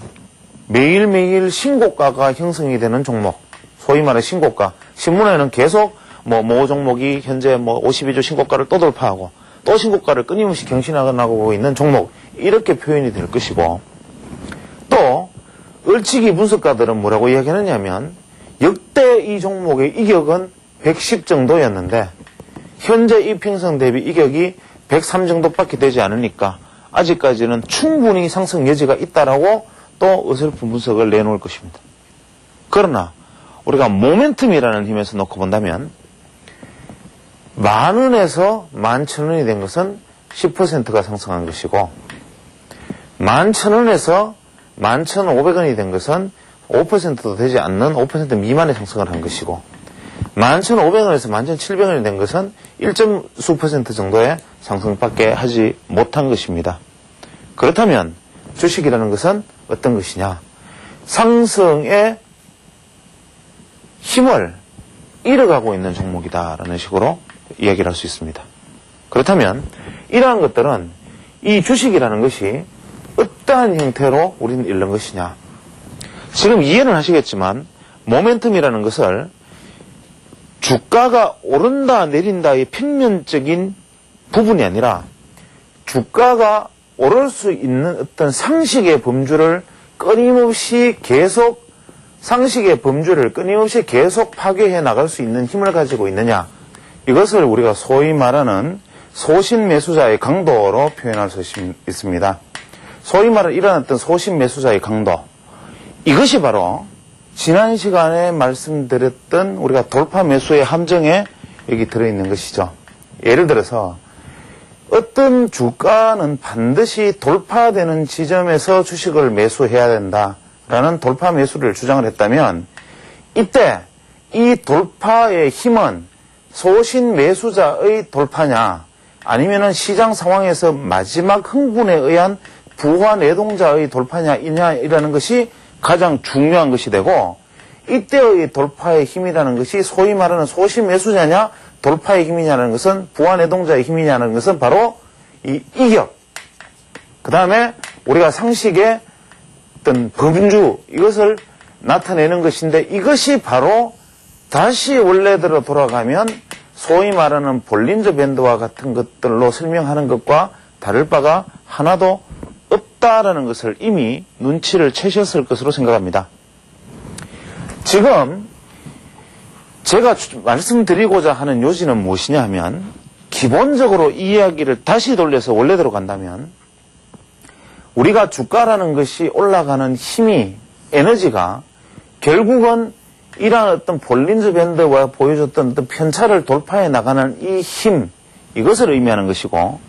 매일매일 신고가가 형성이 되는 종목, 소위 말하는 신고가. 신문에는 계속 모 종목이 현재 52주 신고가를 또 돌파하고 또 신고가를 끊임없이 경신하고 있는 종목, 이렇게 표현이 될 것이고, 또 을치기 분석가들은 뭐라고 이야기하느냐면 역대 이 종목의 이격은 110 정도였는데 현재 이평선 대비 이격이 103 정도밖에 되지 않으니까 아직까지는 충분히 상승 여지가 있다라고 또 어설픈 분석을 내놓을 것입니다. 그러나 우리가 모멘텀이라는 힘에서 놓고 본다면 10,000원에서 11,000원이 된 것은 10%가 상승한 것이고 11,000원에서 11,500원이 된 것은 5%도 되지 않는 5% 미만의 상승을 한 것이고 11,500원에서 11,700원이 된 것은 1.수% 정도의 상승밖에 하지 못한 것입니다. 그렇다면 주식이라는 것은 어떤 것이냐? 상승의 힘을 잃어가고 있는 종목이다라는 식으로 이야기를 할 수 있습니다. 그렇다면 이러한 것들은 이 주식이라는 것이 어떠한 형태로 우리는 잃는 것이냐? 지금 이해는 하시겠지만 모멘텀이라는 것을 주가가 오른다 내린다의 평면적인 부분이 아니라 주가가 오를 수 있는 어떤 상식의 범주를 끊임없이 계속 파괴해 나갈 수 있는 힘을 가지고 있느냐, 이것을 우리가 소위 말하는 소신 매수자의 강도로 표현할 수 있습니다. 소위 말하는 이러한 어떤 소신 매수자의 강도, 이것이 바로 지난 시간에 말씀드렸던 우리가 돌파 매수의 함정에 여기 들어있는 것이죠. 예를 들어서 어떤 주가는 반드시 돌파되는 지점에서 주식을 매수해야 된다라는 돌파 매수를 주장을 했다면, 이때 이 돌파의 힘은 소신 매수자의 돌파냐, 아니면은 시장 상황에서 마지막 흥분에 의한 부하 내동자의 돌파냐이라는 것이 가장 중요한 것이 되고, 이때의 돌파의 힘이라는 것이 소위 말하는 소신 매수자냐 돌파의 힘이냐는 것은 부하 내동자의 힘이냐는 것은 바로 이 이격, 그 다음에 우리가 상식의 어떤 범주, 이것을 나타내는 것인데, 이것이 바로 다시 원래대로 돌아가면 소위 말하는 볼린저 밴드와 같은 것들로 설명하는 것과 다를 바가 하나도 없다라는 것을 이미 눈치를 채셨을 것으로 생각합니다. 지금 제가 말씀드리고자 하는 요지는 무엇이냐 하면, 기본적으로 이 이야기를 다시 돌려서 원래대로 간다면, 우리가 주가라는 것이 올라가는 힘이, 에너지가 결국은 이러한 어떤 볼린저 밴드와 보여줬던 어떤 편차를 돌파해 나가는 이 힘, 이것을 의미하는 것이고,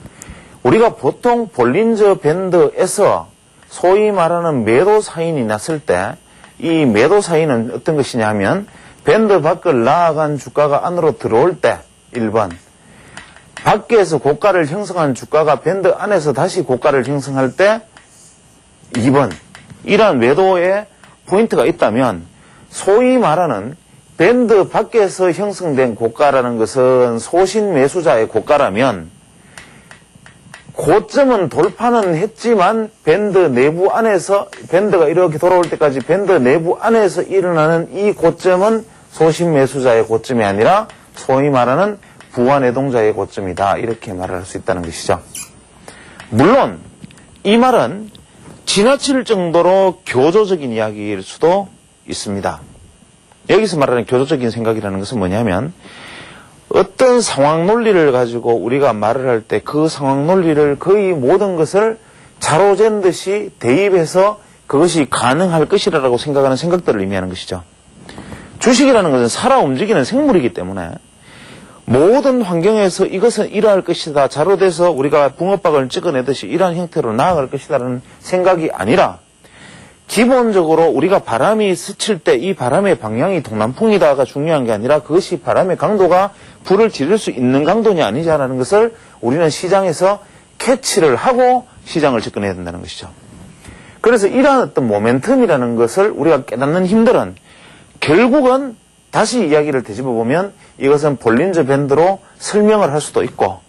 우리가 보통 볼린저 밴드에서 소위 말하는 매도 사인이 났을 때, 이 매도 사인은 어떤 것이냐 하면, 밴드 밖을 나아간 주가가 안으로 들어올 때 1번, 밖에서 고가를 형성한 주가가 밴드 안에서 다시 고가를 형성할 때 2번, 이러한 매도의 포인트가 있다면, 소위 말하는 밴드 밖에서 형성된 고가라는 것은 소신 매수자의 고가라면, 고점은 돌파는 했지만 밴드 내부 안에서, 밴드가 이렇게 돌아올 때까지 밴드 내부 안에서 일어나는 이 고점은 소신 매수자의 고점이 아니라 소위 말하는 부하 내동자의 고점이다, 이렇게 말할 수 있다는 것이죠. 물론 이 말은 지나칠 정도로 교조적인 이야기일 수도 있습니다. 여기서 말하는 교조적인 생각이라는 것은 뭐냐면, 어떤 상황 논리를 가지고 우리가 말을 할 때 그 상황 논리를 거의 모든 것을 자로잰 듯이 대입해서 그것이 가능할 것이라고 생각하는 생각들을 의미하는 것이죠. 주식이라는 것은 살아 움직이는 생물이기 때문에 모든 환경에서 이것은 이러할 것이다, 자로돼서 우리가 붕어박을 찍어내듯이 이러한 형태로 나아갈 것이다라는 생각이 아니라, 기본적으로 우리가 바람이 스칠 때 이 바람의 방향이 동남풍이다가 중요한 게 아니라, 그것이 바람의 강도가 불을 지를 수 있는 강도냐 아니냐라는 것을 우리는 시장에서 캐치를 하고 시장을 접근해야 된다는 것이죠. 그래서 이러한 어떤 모멘텀이라는 것을 우리가 깨닫는 힘들은 결국은 다시 이야기를 되짚어 보면 이것은 볼린저 밴드로 설명을 할 수도 있고,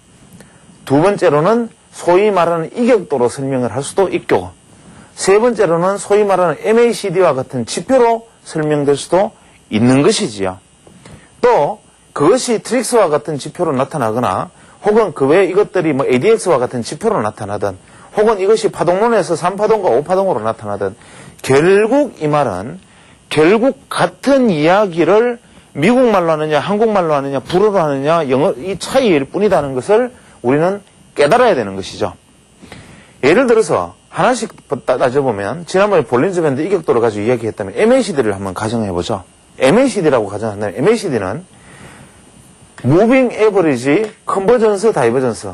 두 번째로는 소위 말하는 이격도로 설명을 할 수도 있고, 세 번째로는 소위 말하는 MACD와 같은 지표로 설명될 수도 있는 것이지요. 또 그것이 트릭스와 같은 지표로 나타나거나, 혹은 그 외에 이것들이 뭐 ADX와 같은 지표로 나타나든, 혹은 이것이 파동론에서 3파동과 5파동으로 나타나든, 결국 이 말은 결국 같은 이야기를 미국말로 하느냐, 한국말로 하느냐, 불어로 하느냐, 영어, 이 차이일 뿐이라는 것을 우리는 깨달아야 되는 것이죠. 예를 들어서 하나씩 따져보면, 지난번에 볼린저 밴드 이격도를 가지고 이야기했다면 MACD를 한번 가정해보죠. MACD라고 가정한다면, MACD는 무빙 에버리지 컨버전스 다이버전스,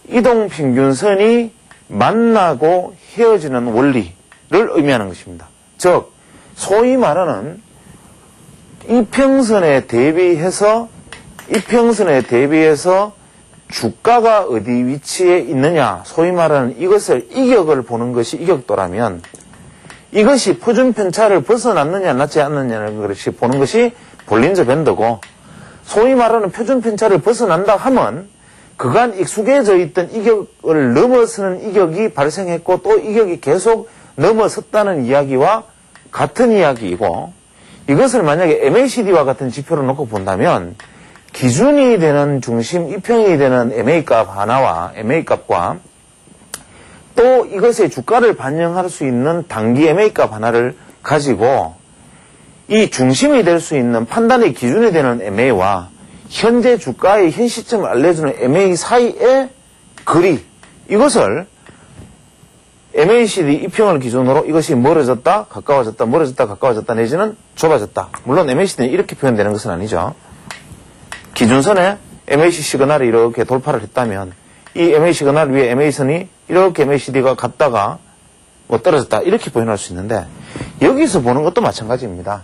이동평균선이 만나고 헤어지는 원리를 의미하는 것입니다. 즉 소위 말하는 이평선에 대비해서 주가가 어디 위치에 있느냐, 소위 말하는 이것을 이격을 보는 것이 이격도라면, 이것이 표준 편차를 벗어났느냐 낮지 않느냐는 것이 보는 것이 볼린저 밴드고, 소위 말하는 표준 편차를 벗어난다 하면 그간 익숙해져 있던 이격을 넘어서는 이격이 발생했고, 또 이격이 계속 넘어섰다는 이야기와 같은 이야기이고, 이것을 만약에 MACD와 같은 지표로 놓고 본다면 기준이 되는 중심 이평이 되는 MA값 하나와 MA값과 또 이것의 주가를 반영할 수 있는 단기 MA값 하나를 가지고 이 중심이 될 수 있는 판단의 기준이 되는 MA와 현재 주가의 현 시점을 알려주는 MA 사이의 거리, 이것을 MACD 이평을 기준으로 이것이 멀어졌다, 가까워졌다, 멀어졌다, 가까워졌다, 내지는 좁아졌다. 물론 MACD는 이렇게 표현되는 것은 아니죠. 기준선에 MAC 시그널이 이렇게 돌파를 했다면 이 MA 시그널 위에 MA선이 이렇게 MACD가 갔다가 떨어졌다, 이렇게 표현할 수 있는데, 여기서 보는 것도 마찬가지입니다.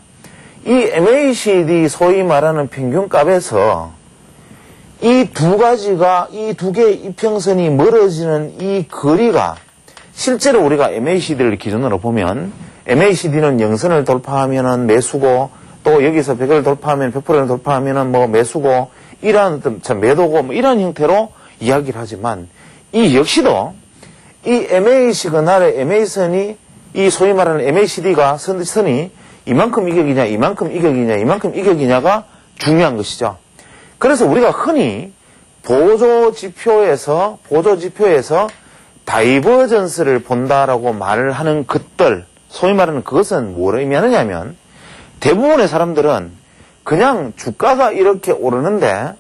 이 MACD 소위 말하는 평균값에서 이 두 가지가, 이 두 개의 이평선이 멀어지는 이 거리가, 실제로 우리가 MACD를 기준으로 보면 MACD는 0선을 돌파하면은 매수고, 또 여기서 100을 돌파하면 100%를 돌파하면은 뭐 매수고, 이러한 매도고, 뭐 이런 형태로 이야기를 하지만, 이 역시도 이 MA 시그널의 MA선이, 이 소위 말하는 MACD가 선이 이만큼 이격이냐, 이만큼 이격이냐, 이만큼 이격이냐가 중요한 것이죠. 그래서 우리가 흔히 보조지표에서 다이버전스를 본다라고 말을 하는 것들, 소위 말하는 그것은 뭘 의미하느냐 하면, 대부분의 사람들은 그냥 주가가 이렇게 오르는데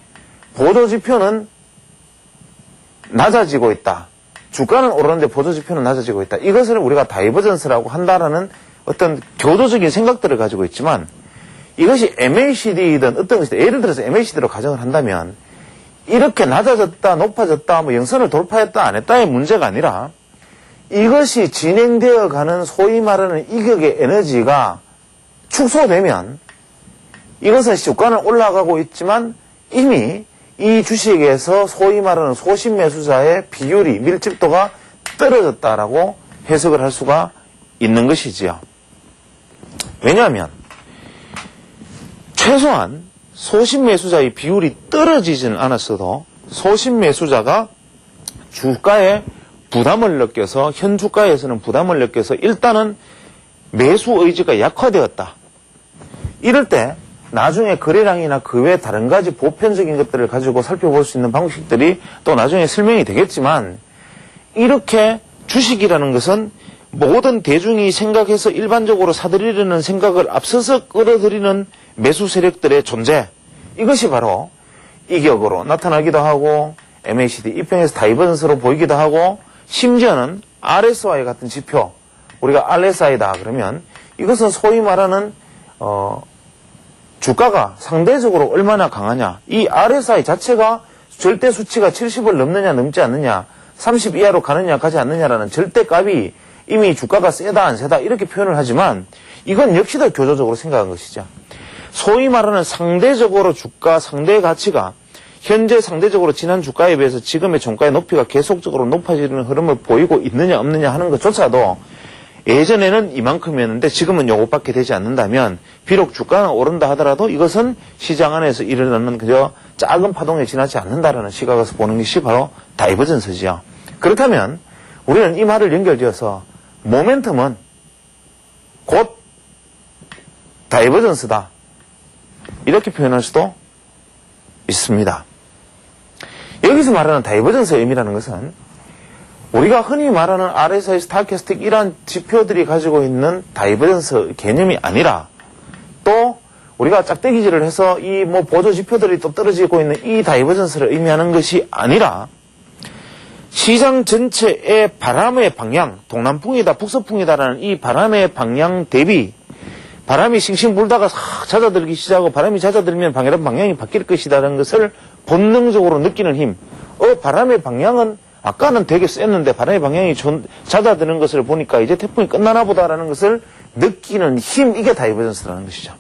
보조지표는 낮아지고 있다, 주가는 오르는데 보조지표는 낮아지고 있다, 이것을 우리가 다이버전스라고 한다라는 어떤 교도적인 생각들을 가지고 있지만, 이것이 MACD이든 어떤 것이든, 예를 들어서 MACD로 가정을 한다면 이렇게 낮아졌다, 높아졌다, 뭐 영선을 돌파했다, 안 했다의 문제가 아니라, 이것이 진행되어 가는 소위 말하는 이격의 에너지가 축소되면, 이것은 주가는 올라가고 있지만 이미 이 주식에서 소위 말하는 소심 매수자의 비율이, 밀집도가 떨어졌다라고 해석을 할 수가 있는 것이지요. 왜냐하면 최소한 소심 매수자의 비율이 떨어지지는 않았어도 소심 매수자가 주가에 부담을 느껴서, 현 주가에서는 부담을 느껴서 일단은 매수 의지가 약화되었다. 이럴 때 나중에 거래량이나 그 외 다른 가지 보편적인 것들을 가지고 살펴볼 수 있는 방식들이 또 나중에 설명이 되겠지만, 이렇게 주식이라는 것은 모든 대중이 생각해서 일반적으로 사들이려는 생각을 앞서서 끌어들이는 매수 세력들의 존재, 이것이 바로 이격으로 나타나기도 하고 MACD 이평에서 다이버전스로 보이기도 하고, 심지어는 RSI 같은 지표, 우리가 RSI다 그러면 이것은 소위 말하는 주가가 상대적으로 얼마나 강하냐, 이 RSI 자체가 절대 수치가 70을 넘느냐 넘지 않느냐, 30 이하로 가느냐 가지 않느냐라는 절대값이 이미 주가가 세다 안 세다 이렇게 표현을 하지만, 이건 역시도 교조적으로 생각한 것이죠. 소위 말하는 상대적으로 주가 상대 가치가 현재 상대적으로 지난 주가에 비해서 지금의 종가의 높이가 계속적으로 높아지는 흐름을 보이고 있느냐 없느냐 하는 것조차도 예전에는 이만큼이었는데 지금은 요것밖에 되지 않는다면 비록 주가가 오른다 하더라도 이것은 시장 안에서 일어나는 그저 작은 파동에 지나지 않는다라는 시각에서 보는 것이 바로 다이버전스지요. 그렇다면 우리는 이 말을 연결지어서 모멘텀은 곧 다이버전스다, 이렇게 표현할 수도 있습니다. 여기서 말하는 다이버전스의 의미라는 것은 우리가 흔히 말하는 RSI, 스타캐스틱 이러한 지표들이 가지고 있는 다이버전스 개념이 아니라 또 우리가 짝대기질을 해서 이 보조 지표들이 또 떨어지고 있는 이 다이버전스를 의미하는 것이 아니라 시장 전체의 바람의 방향, 동남풍이다, 북서풍이다라는 이 바람의 방향 대비 바람이 싱싱 불다가 싹 잦아들기 시작하고 바람이 잦아들면 방향이 바뀔 것이다라는 것을 본능적으로 느끼는 힘. 바람의 방향은 아까는 되게 셌는데 바람의 방향이 잦아드는 것을 보니까 이제 태풍이 끝나나 보다라는 것을 느끼는 힘, 이게 다이버전스라는 것이죠.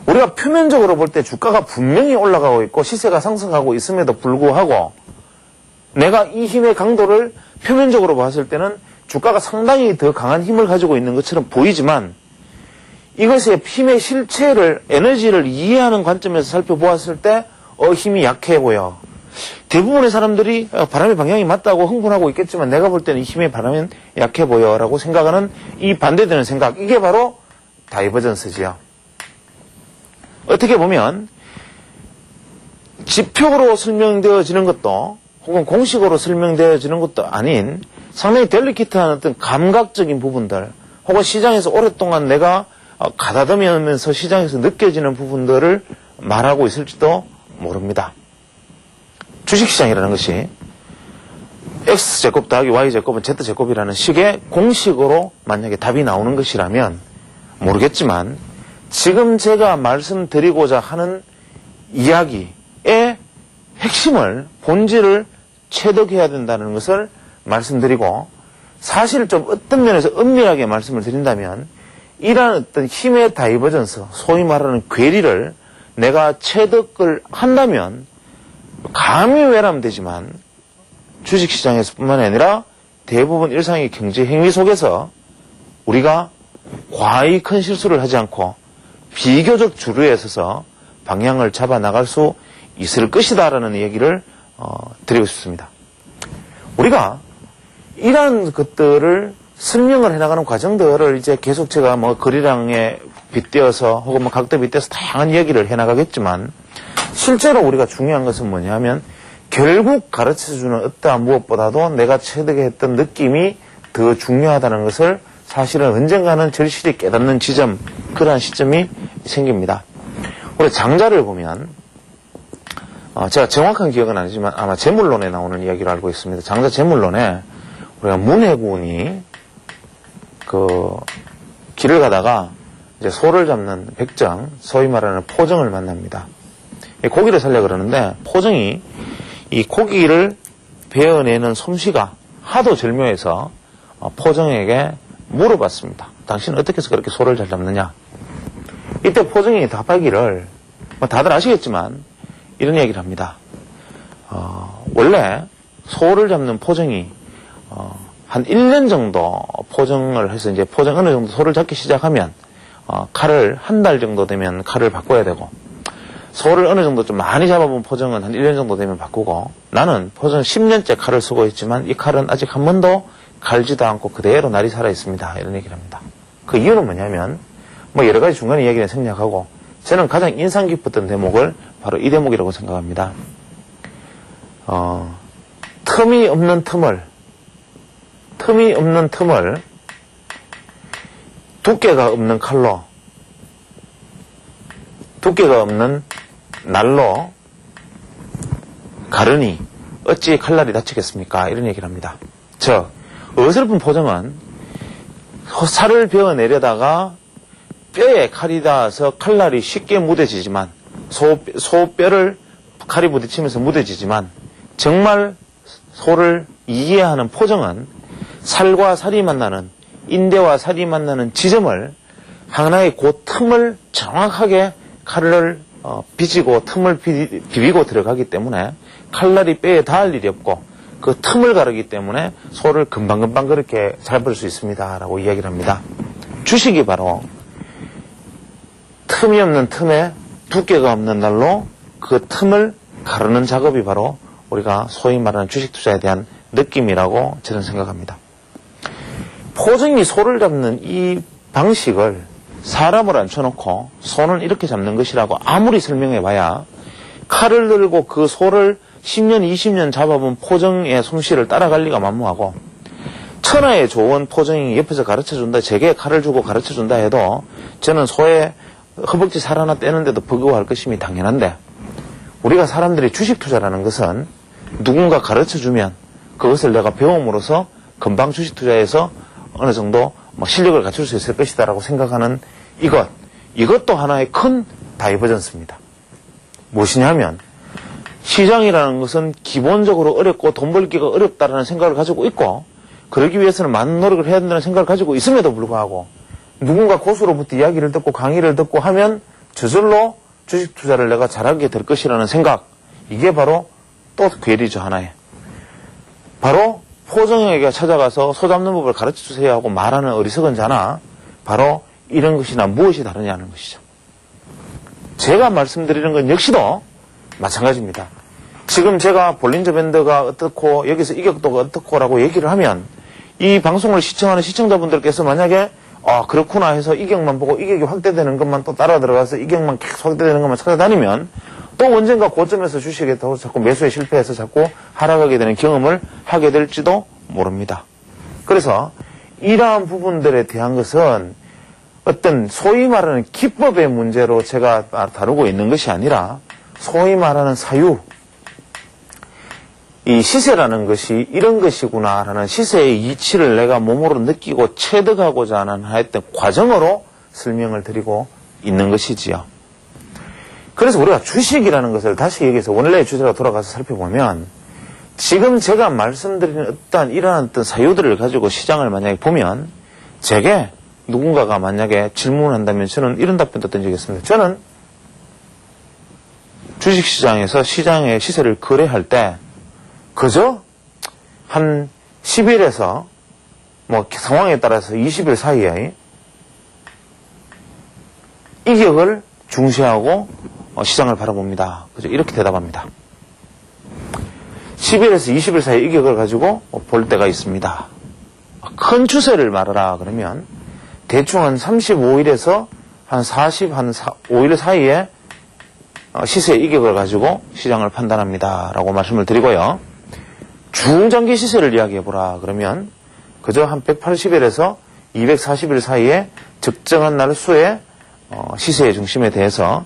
우리가 표면적으로 볼 때 주가가 분명히 올라가고 있고 시세가 상승하고 있음에도 불구하고 내가 이 힘의 강도를 표면적으로 봤을 때는 주가가 상당히 더 강한 힘을 가지고 있는 것처럼 보이지만 이것의 힘의 실체를, 에너지를 이해하는 관점에서 살펴보았을 때 힘이 약해 보여. 대부분의 사람들이 바람의 방향이 맞다고 흥분하고 있겠지만 내가 볼 때는 이 힘의 바람은 약해 보여 라고 생각하는 이 반대되는 생각, 이게 바로 다이버전스지요. 어떻게 보면 지표로 설명되어지는 것도 혹은 공식으로 설명되어지는 것도 아닌 상당히 델리케이트한 어떤 감각적인 부분들 혹은 시장에서 오랫동안 내가 가다듬으면서 시장에서 느껴지는 부분들을 말하고 있을지도 모릅니다. 주식시장이라는 것이 X제곱 더하기 Y제곱은 Z제곱이라는 식의 공식으로 만약에 답이 나오는 것이라면 모르겠지만 지금 제가 말씀드리고자 하는 이야기의 핵심을, 본질을 체득해야 된다는 것을 말씀드리고, 사실 좀 어떤 면에서 은밀하게 말씀을 드린다면 이러한 어떤 힘의 다이버전스, 소위 말하는 괴리를 내가 체득을 한다면 감히 외라면 되지만 주식시장에서뿐만 아니라 대부분 일상의 경제 행위 속에서 우리가 과히 큰 실수를 하지 않고 비교적 주류에 서서 방향을 잡아 나갈 수 있을 것이다라는 얘기를 드리고 싶습니다. 우리가 이러한 것들을 설명을 해나가는 과정들을 이제 계속 제가 거리량에 빗대어서 혹은 각도에 빗대어서 다양한 얘기를 해나가겠지만 실제로 우리가 중요한 것은 뭐냐면 결국 가르쳐주는 어떠한 무엇보다도 내가 체득했던 느낌이 더 중요하다는 것을 사실은 언젠가는 절실히 깨닫는 지점, 그러한 시점이 생깁니다. 우리 장자를 보면 제가 정확한 기억은 아니지만 아마 재물론에 나오는 이야기로 알고 있습니다. 장자 재물론에 우리가 문해군이 길을 가다가 이제 소를 잡는 백정, 소위 말하는 포정을 만납니다. 고기를 살려 그러는데 포정이 이 고기를 베어내는 솜씨가 하도 절묘해서 포정에게 물어봤습니다. 당신은 어떻게 해서 그렇게 소를 잘 잡느냐? 이때 포정이 답하기를 다들 아시겠지만 이런 얘기를 합니다. 원래 소를 잡는 포정이 한 1년 정도 포정을 해서 이제 포정 어느 정도 소를 잡기 시작하면 칼을 한 달 정도 되면 칼을 바꿔야 되고, 소를 어느 정도 좀 많이 잡아본 포정은 한 1년 정도 되면 바꾸고, 나는 포정 10년째 칼을 쓰고 있지만 이 칼은 아직 한 번도 갈지도 않고 그대로 날이 살아 있습니다. 이런 얘기를 합니다. 그 이유는 뭐냐면 여러 가지 중간에 이야기는 생략하고 저는 가장 인상 깊었던 대목을 바로 이 대목이라고 생각합니다. 틈이 없는 틈을 두께가 없는 칼로, 두께가 없는 날로 가르니 어찌 칼날이 다치겠습니까? 이런 얘기를 합니다. 어설픈 포정은 살을 베어내려다가 뼈에 칼이 닿아서 칼날이 쉽게 무뎌지지만, 소뼈를 칼이 부딪히면서 무뎌지지만, 정말 소를 이해하는 포정은 살과 살이 만나는, 인대와 살이 만나는 지점을, 하나의 그 틈을 정확하게 칼을 비지고 틈을 비비고 들어가기 때문에 칼날이 뼈에 닿을 일이 없고, 그 틈을 가르기 때문에 소를 금방금방 그렇게 잡을 수 있습니다. 라고 이야기를 합니다. 주식이 바로 틈이 없는 틈에 두께가 없는 날로 그 틈을 가르는 작업이 바로 우리가 소위 말하는 주식 투자에 대한 느낌이라고 저는 생각합니다. 포정이 소를 잡는 이 방식을 사람을 앉혀놓고 소는 이렇게 잡는 것이라고 아무리 설명해봐야 칼을 들고 그 소를 10년, 20년 잡아본 포정의 솜씨를 따라갈 리가 만무하고 천하의 좋은 포정이 옆에서 가르쳐준다, 제게 칼을 주고 가르쳐준다 해도 저는 소의 허벅지 살 하나 떼는데도 버거워할 것임이 당연한데 우리가 사람들이 주식 투자라는 것은 누군가 가르쳐주면 그것을 내가 배움으로써 금방 주식 투자에서 어느 정도 실력을 갖출 수 있을 것이다라고 생각하는 이것도 하나의 큰 다이버전스입니다. 무엇이냐면 시장이라는 것은 기본적으로 어렵고 돈 벌기가 어렵다라는 생각을 가지고 있고 그러기 위해서는 많은 노력을 해야 된다는 생각을 가지고 있음에도 불구하고 누군가 고수로부터 이야기를 듣고 강의를 듣고 하면 저절로 주식 투자를 내가 잘하게 될 것이라는 생각, 이게 바로 또 괴리죠. 하나의 바로 포정에게 찾아가서 소 잡는 법을 가르쳐 주세요 하고 말하는 어리석은 자나 바로 이런 것이나 무엇이 다르냐는 것이죠. 제가 말씀드리는 건 역시도 마찬가지입니다. 지금 제가 볼린저 밴드가 어떻고 여기서 이격도가 어떻고라고 얘기를 하면 이 방송을 시청하는 시청자분들께서 만약에 그렇구나 해서 이격만 보고 이격이 확대되는 것만 또 따라 들어가서 이격만 계속 확대되는 것만 찾아다니면 또 언젠가 고점에서 주식에 더 자꾸 매수에 실패해서 자꾸 하락하게 되는 경험을 하게 될지도 모릅니다. 그래서 이러한 부분들에 대한 것은 어떤 소위 말하는 기법의 문제로 제가 다루고 있는 것이 아니라 소위 말하는 사유, 이 시세라는 것이 이런 것이구나라는 시세의 이치를 내가 몸으로 느끼고 체득하고자 하는 하여튼 과정으로 설명을 드리고 있는 것이지요. 그래서 우리가 주식이라는 것을 다시 여기서 원래의 주제로 돌아가서 살펴보면 지금 제가 말씀드리는 어떠한 이러한 어떤 사유들을 가지고 시장을 만약에 보면 제게 누군가가 만약에 질문을 한다면 저는 이런 답변도 던지겠습니다. 저는 주식시장에서 시장의 시세를 거래할 때 그저 한 10일에서 상황에 따라서 20일 사이에 이격을 중시하고 시장을 바라봅니다. 그죠? 이렇게 대답합니다. 10일에서 20일 사이 이격을 가지고 볼 때가 있습니다. 큰 추세를 말하라 그러면 대충 한 35일에서 한 45일 사이에 시세의 이격을 가지고 시장을 판단합니다. 라고 말씀을 드리고요. 중장기 시세를 이야기해보라 그러면 그저 한 180일에서 240일 사이에 적정한 날수의 시세의 중심에 대해서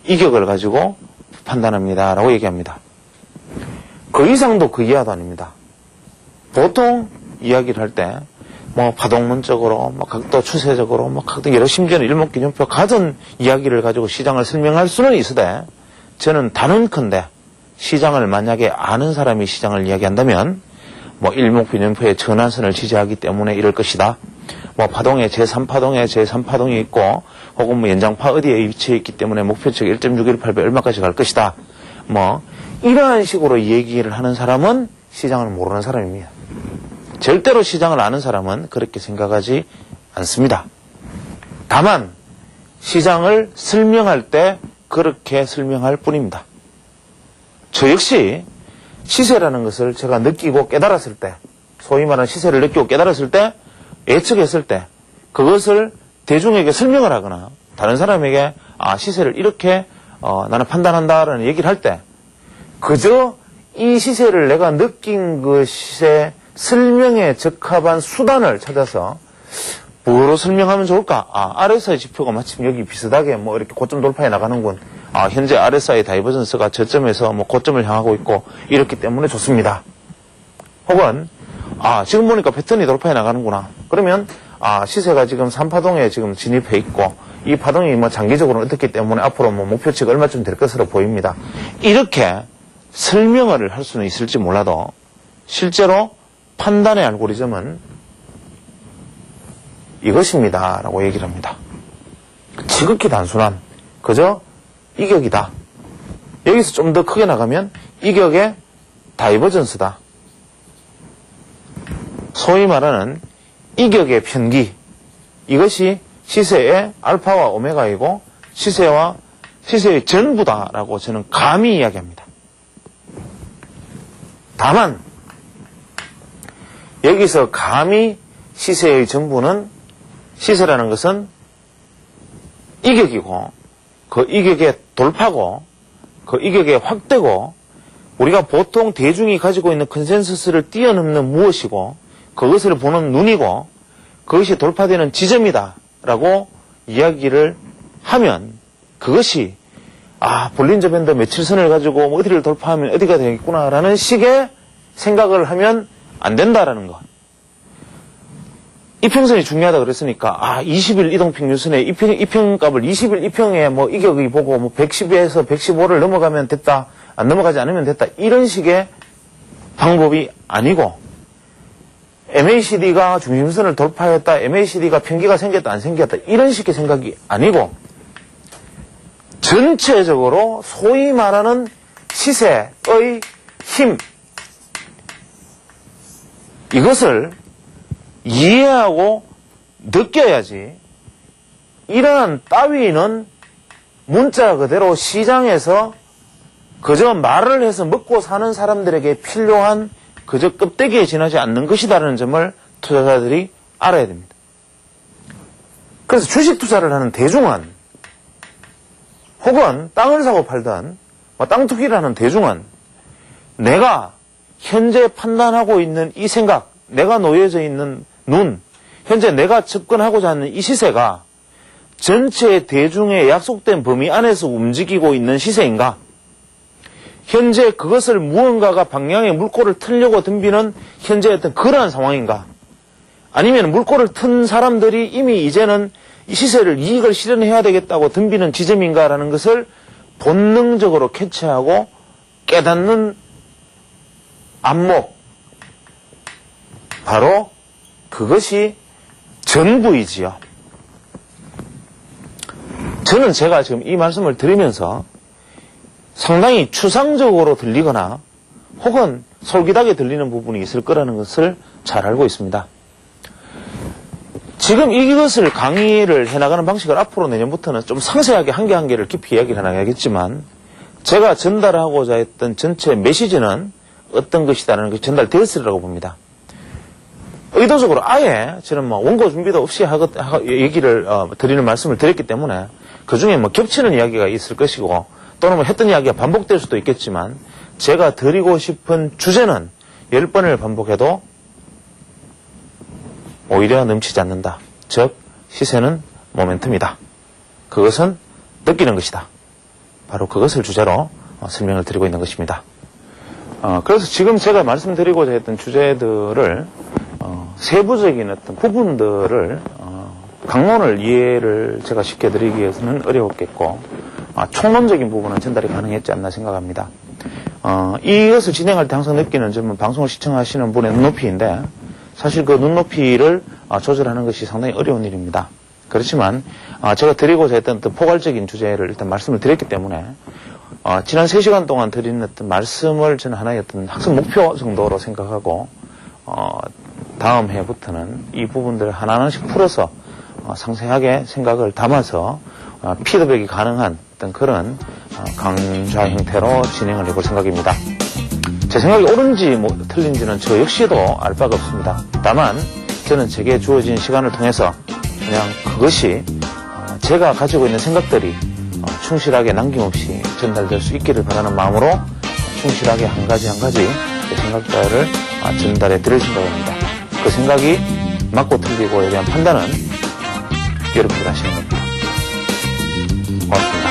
이격을 가지고 판단합니다. 라고 얘기합니다. 그 이상도 그 이하도 아닙니다. 보통 이야기를 할 때 파동론적으로 각도 추세적으로 각도 여러 심지어는 일목균형표 가진 이야기를 가지고 시장을 설명할 수는 있으되 저는 단언컨대 시장을 만약에 아는 사람이 시장을 이야기한다면 일목균형표의 전환선을 지지하기 때문에 이럴 것이다. 파동에 제3파동에 제3파동이 있고 혹은 연장파 어디에 위치해 있기 때문에 목표치 1.618배 얼마까지 갈 것이다. 이러한 식으로 얘기를 하는 사람은 시장을 모르는 사람입니다. 절대로 시장을 아는 사람은 그렇게 생각하지 않습니다. 다만 시장을 설명할 때 그렇게 설명할 뿐입니다. 저 역시 시세라는 것을 제가 느끼고 깨달았을 때, 소위 말하는 시세를 느끼고 깨달았을 때, 예측했을 때 그것을 대중에게 설명을 하거나 다른 사람에게 시세를 이렇게 나는 판단한다라는 얘기를 할 때 그저 이 시세를 내가 느낀 것에 설명에 적합한 수단을 찾아서 뭐로 설명하면 좋을까? RSI 지표가 마침 여기 비슷하게 이렇게 고점 돌파해 나가는군. 현재 RSI 다이버전스가 저점에서 고점을 향하고 있고 이렇기 때문에 좋습니다. 혹은 지금 보니까 패턴이 돌파해 나가는구나. 그러면 시세가 지금 3파동에 지금 진입해 있고 이 파동이 장기적으로는 어떻기 때문에 앞으로 목표치가 얼마쯤 될 것으로 보입니다. 이렇게 설명을 할 수는 있을지 몰라도 실제로 판단의 알고리즘은 이것입니다. 라고 얘기를 합니다. 지극히 단순한 그저 이격이다. 여기서 좀 더 크게 나가면 이격의 다이버전스다. 소위 말하는 이격의 편기. 이것이 시세의 알파와 오메가이고 시세의 전부다라고 저는 감히 이야기합니다. 다만 여기서 감히 시세의 전부는 시세라는 것은 이격이고 그 이격의 돌파고 그 이격의 확대고 우리가 보통 대중이 가지고 있는 컨센서스를 뛰어넘는 무엇이고 그것을 보는 눈이고 그것이 돌파되는 지점이다 라고 이야기를 하면 그것이 볼린저 밴드 며칠선을 가지고 뭐 어디를 돌파하면 어디가 되겠구나 라는 식의 생각을 하면 안 된다라는 것. 이평선이 중요하다 그랬으니까 20일 이동평균선의 이평값을 20일 이평에 뭐 이격이 보고 뭐 110에서 115를 넘어가면 됐다, 안 넘어가지 않으면 됐다, 이런 식의 방법이 아니고 MACD가 중심선을 돌파했다, MACD가 편기가 생겼다 안 생겼다 이런 식의 생각이 아니고 전체적으로 소위 말하는 시세의 힘, 이것을 이해하고 느껴야지 이러한 따위는 문자 그대로 시장에서 그저 말을 해서 먹고 사는 사람들에게 필요한 그저 껍데기에 지나지 않는 것이다라는 점을 투자자들이 알아야 됩니다. 그래서 주식 투자를 하는 대중은 혹은 땅을 사고 팔던 땅 투기를 하는 대중은 내가 현재 판단하고 있는 이 생각, 내가 놓여져 있는 눈, 현재 내가 접근하고자 하는 이 시세가 전체 대중의 약속된 범위 안에서 움직이고 있는 시세인가? 현재 그것을 무언가가 방향의 물꼬를 틀려고 덤비는 현재 어떤 그러한 상황인가? 아니면 물꼬를 튼 사람들이 이미 이제는 이 시세를 이익을 실현해야 되겠다고 덤비는 지점인가라는 것을 본능적으로 캐치하고 깨닫는 안목, 바로 그것이 전부이지요. 저는 제가 지금 이 말씀을 드리면서 상당히 추상적으로 들리거나 혹은 솔깃하게 들리는 부분이 있을 거라는 것을 잘 알고 있습니다. 지금 이것을 강의를 해나가는 방식을 앞으로 내년부터는 좀 상세하게 한 개 한 개를 깊이 이야기를 해나가겠지만 제가 전달하고자 했던 전체 메시지는 어떤 것이다라는 것이 전달되었으리라고 봅니다. 의도적으로 아예 저는 원고 준비도 없이 얘기를 드리는 말씀을 드렸기 때문에 그 중에 겹치는 이야기가 있을 것이고 또는 했던 이야기가 반복될 수도 있겠지만 제가 드리고 싶은 주제는 10번을 반복해도 오히려 넘치지 않는다. 즉 시세는 모멘텀이다. 그것은 느끼는 것이다. 바로 그것을 주제로 설명을 드리고 있는 것입니다. 그래서 지금 제가 말씀드리고자 했던 주제들을 세부적인 어떤 부분들을 강론을 이해를 제가 쉽게 드리기 위해서는 어려웠겠고 총론적인 부분은 전달이 가능했지 않나 생각합니다. 이것을 진행할 때 항상 느끼는 점은 방송을 시청하시는 분의 눈높이인데 사실 그 눈높이를 조절하는 것이 상당히 어려운 일입니다. 그렇지만 제가 드리고자 했던 어떤 포괄적인 주제를 일단 말씀을 드렸기 때문에 지난 3시간 동안 드린 어떤 말씀을 저는 하나의 어떤 학습 목표 정도로 생각하고 다음 해부터는 이 부분들을 하나하나씩 풀어서 상세하게 생각을 담아서 피드백이 가능한 어떤 그런 강좌 형태로 진행을 해볼 생각입니다. 제 생각이 옳은지 틀린지는 저 역시도 알 바가 없습니다. 다만 저는 제게 주어진 시간을 통해서 그냥 그것이 제가 가지고 있는 생각들이 충실하게 남김없이 전달될 수 있기를 바라는 마음으로 충실하게 한 가지 한 가지 제 생각들을 전달해 드릴 생각입니다. 그 생각이 맞고 틀리고에 대한 판단은 여러분들 하시는 겁니다. 고맙습니다.